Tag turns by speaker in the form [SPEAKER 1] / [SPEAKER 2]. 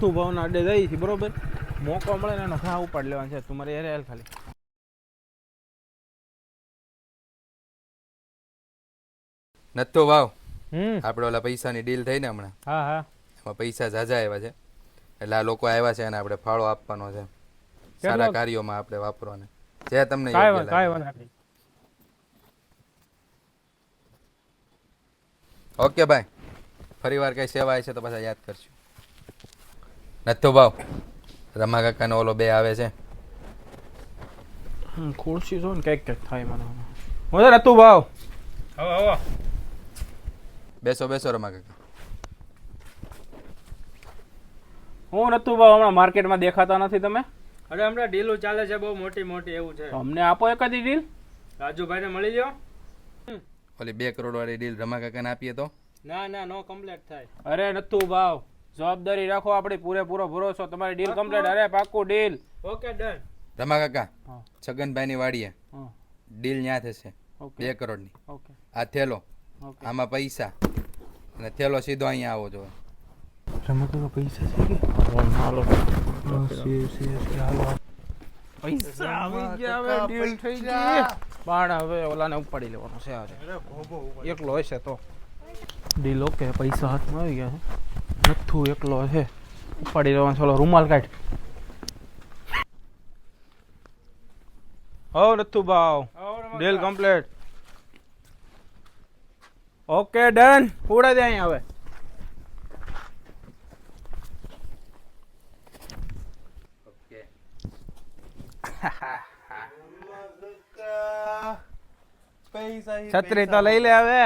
[SPEAKER 1] તું ભાવના અડે જઈ છે બરોબર, મોકો મળે ને એનો ઘા ઉપાડ લેવાનો છે. તું મારે હેરે હાલ ખાલી.
[SPEAKER 2] નતો વાવ આપણે ઓલા પૈસાની ડીલ થઈ ને હમણાં.
[SPEAKER 1] હા હા
[SPEAKER 2] એમાં પૈસા ઝાઝા આવ્યા છે, એટલે આ લોકો આવ્યા છે અને આપણે ફાળો આપવાનો છે સારા કાર્યોમાં આપણે વાપરવાને, જે તમને યોગ્ય લાગે. ઓકે ભાઈ, ફરી વાર કઈ સેવા છે તો પાછા યાદ કરશું. નતો ભાવ રમા કાકાનો ઓલો બે આવે છે.
[SPEAKER 1] ખુરશી જો ને કઈક કઈક થાય મને. હું નતું ભાવ.
[SPEAKER 3] હવે હવે
[SPEAKER 2] બેસો બેસો રમા કાકા.
[SPEAKER 1] હું નતું ભાવ, હમણાં માર્કેટમાં દેખાતા નથી તમે.
[SPEAKER 3] અરે હમણાં ડીલો ચાલે છે બહુ મોટી મોટી, એવું છે.
[SPEAKER 1] અમને આપો એકાદી ડીલ.
[SPEAKER 3] રાજુભાઈને મળી જાઓ.
[SPEAKER 2] ઓલી 2 કરોડ વાળી ડીલ રમા કાકાને આપીએ તો?
[SPEAKER 3] ના ના, નો કમ્પ્લીટ થાય.
[SPEAKER 1] અરે નતું ભાવ, જવાબદારી રાખો, આપણી પૂરેપૂરો ભરોસો. તમારી ડીલ કમ્પ્લીટ. અરે પાક્કું ડીલ.
[SPEAKER 3] Okay done.
[SPEAKER 2] રમા કાકા
[SPEAKER 1] હા.
[SPEAKER 2] છગનભાઈની વાડીએ
[SPEAKER 1] હા
[SPEAKER 2] ડીલ ન્યા થશે
[SPEAKER 1] ઓકે
[SPEAKER 2] 2 કરોડની.
[SPEAKER 1] ઓકે
[SPEAKER 2] આ થેલો,
[SPEAKER 1] ઓકે.
[SPEAKER 2] આમાં પૈસા, અને થેલો સીધો અહીંયા આવો જોઈએ.
[SPEAKER 1] રમતો પૈસા છે કે હાલો પૈસા આવી ગયા, હવે ડીલ થઈ ગઈ. પણ હવે ઓલાને ઉપાડી લેવાનો છે આજે, એકલો હશે તો ડીલ. ઓકે પૈસા હાથમાં આવી ગયા છે, નથુ એકલો છે, ઉપાડી લેવાનો. ચલો રૂમાલ કાઢ. હો નથુ ભાવ, ડીલ કમ્પ્લીટ. Okay done. ઉડા દે અહીંયા હવે. છત્રી તો લઈ લે હવે.